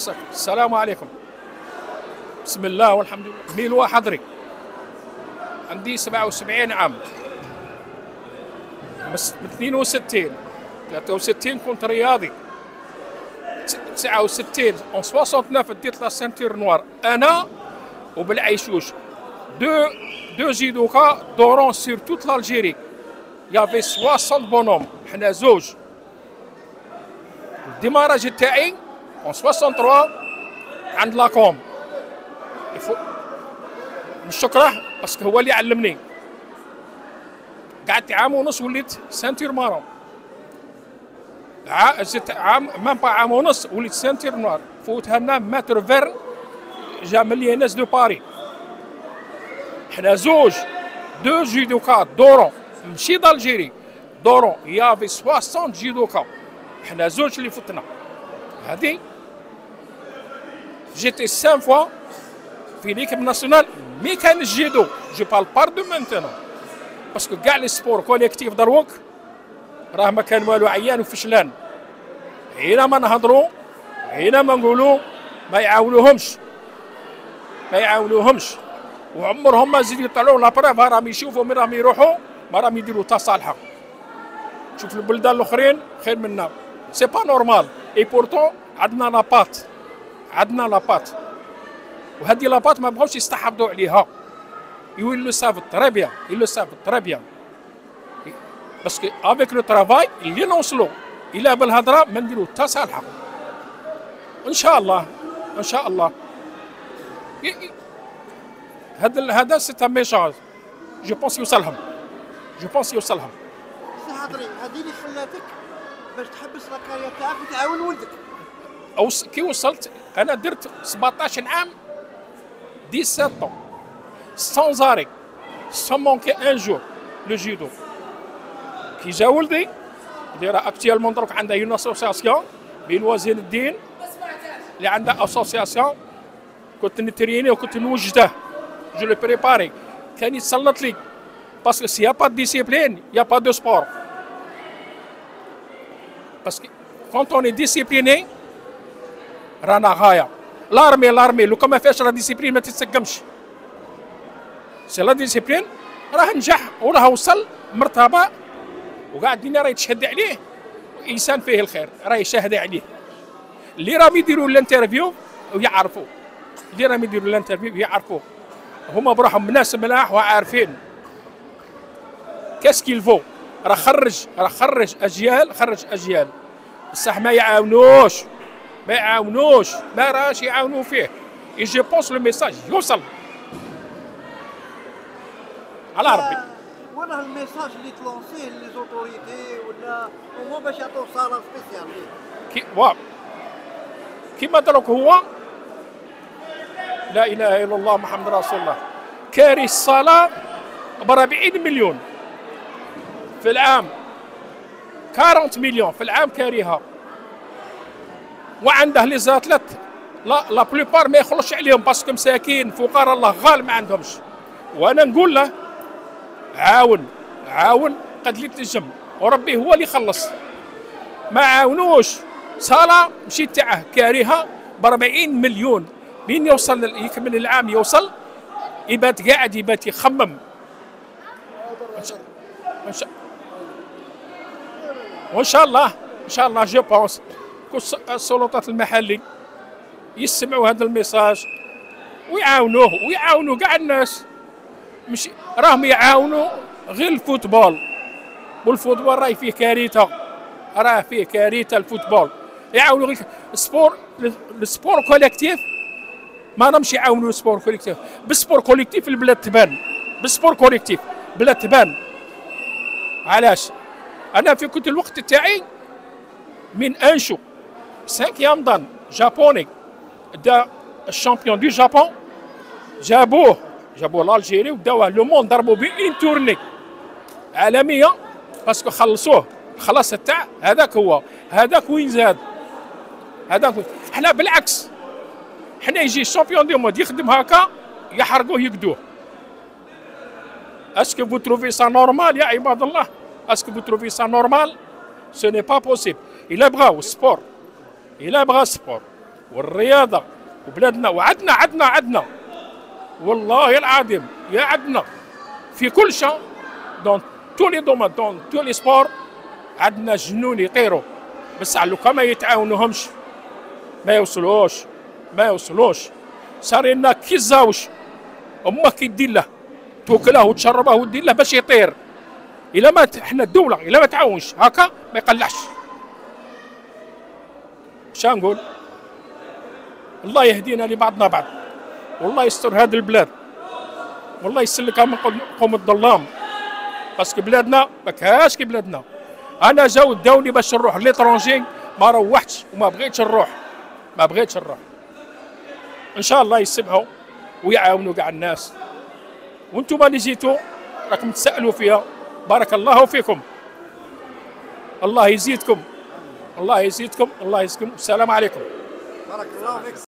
عساك. السلام عليكم. بسم الله والحمد لله. مين هو حضري؟ عندي 77 عام. من 62 63 كنت رياضي. 69 en 69 ديت لا سانتير نوار انا وبالعيشوش. دو جيدوكا دورون سير توت l'Algérie. يافي 60 بونوم حنا زوج. الديماراج تاعي en 63 عند لاكوم. نشكره باسكو هو اللي علمني. قعدت عام ونص وليت سانتير مارون. زدت عام مام با عام ونص وليت سانتير نوار. فوتها لنا ماتر فير جا من ليناس دو باري. حنا زوج دو جيدوكا دورون ماشي d'Algérie دورون يافي 60 جيدوكا. حنا زوج اللي فتنا هذه. جيتي 5 فوا في ليكيب ناسيونال مي كان الجيدو. جو بال بار دو مانتونون باسكو كاع لي سبور كوليكتيف دروك راه ما كان والو عيان وفشلان. حينما نهضروا حينما نقولوا ما يعاونوهمش وعمرهم ما زيدوا يطلعوا لابروف. راهم يشوفوا من راهم يروحوا ما راهم يديروا تصالحه. شوف البلدان الاخرين خير منا. سي با نورمال. اي بورتون عندنا لاباط وهذه لاباط ما بغاوش يستحفظوا عليها. يولو سافو تري بيان باسكو افيك لو ترافاي اللي نوصلوا الى بالهضره ما نديروا تصالحه ان شاء الله. هذا سي ان ميساج جو بونس يوصلهم. سي حضري هذه اللي خلاتك باش تحبس لاكارير تاعك وتعاون ولدك. كي وصلت انا درت 17 عام 17 ans sans arrêt sans manquer un jour le judo. كي جا ولدي دايره اكتيالمون دروك عندها اون اسوسياسيون بين وزير الدين اللي عندها اسوسياسيون. كنت نتريني وكنت نوجده جو لو بريباري. كان يتسلط لي باسكو سي با ديسيبلين يا با دو سبور. باسكو كونت اوني ديسيبليني رانا غايه. لارمي لو كان ما فيهاش لا ديسيبلين ما تتسقمش. سي لا ديسيبلين راه نجح وراه وصل مرتبه وقاعد الدنيا راه يتشهد عليه انسان فيه الخير راه يشهد عليه. اللي راهم يديروا الانترفيو يعرفوا هما بروحهم ناس ملاح وعارفين كاسكيل فو. راه خرج اجيال بصح ما يعاونوش ما راهش يعاونوا فيه. اي جو بونس لو ميساج يوصل على ربي. وانا الميساج اللي تلونسيه لي زوتوريتي ولا هما باش يعطيو صاله سبيسيال ليه كيما دروك هو لا اله الا الله محمد رسول الله كاري الصلاه ب 40 مليون في العام. 40 مليون في العام كاريها. وعنده لي زاتلات لا بلوبار ما يخلصش عليهم باسكو مساكين فقراء الله غال ما عندهمش. وانا نقول له عاون قد لي تنجم وربي هو اللي يخلص. ما عاونوش. صاله مشيت تاعه كاريها ب 40 مليون. مين يوصل يكمل العام يوصل يبات قاعد يبات يخمم. وان شاء الله جو بونس السلطات المحلي يسمعوا هذا الميساج ويعاونوا كاع الناس. مش راهم يعاونوا غير الفوتبول. والفوتبول راهي فيه كارثه. الفوتبول يعاونوا غير السبور كوليكتيف. ما راهمش يعاونوا السبور كوليكتيف. بالسبور كوليكتيف البلاد تبان. علاش انا في كنت الوقت تاعي من انشو 5 دان جابوني دا الشامبيون دو جابون جابوه لالجيري وداوه لو موند ضربوا به اون تورني عالميه باسكو خلصوه خلاص تاع هذاك وين زاد. حنا بالعكس حنا يجي الشامبيون دو موند يخدم هكا يحرقوه يقدوه. اسكو فو تروفي سا نورمال يا عباد الله؟ اسكو فو تروفي سا نورمال؟ سو ني با بوسيبل. إلا بغاو سبور والرياضه وبلادنا، وعدنا والله العظيم يا عدنا في كل شيء، دون تو لي دومون، دون تو لي سبور عندنا جنون يطيروا، بس لو كان ما يتعاونوهمش ما يوصلوش. صار لنا كي الزاوج، امك كي دير له توكله وتشربه ودير له باش يطير. الا ما احنا الدوله الا ما تعاونش هكا ما يقلعش. واش نقول؟ الله يهدينا لبعضنا بعض، والله يستر هذه البلاد، والله يسلكها من قوم الظلام، باسكو بلادنا ما كاش كي بلادنا. انا جاو داوني باش نروح ليترونجي ما روحتش وما بغيتش نروح، ان شاء الله يسمعوا ويعاونوا كاع الناس. وانتم اللي جيتوا راكم تسالوا فيها، بارك الله فيكم، الله يزيدكم، الله يزيدكم، السلام عليكم. بارك الله فيك.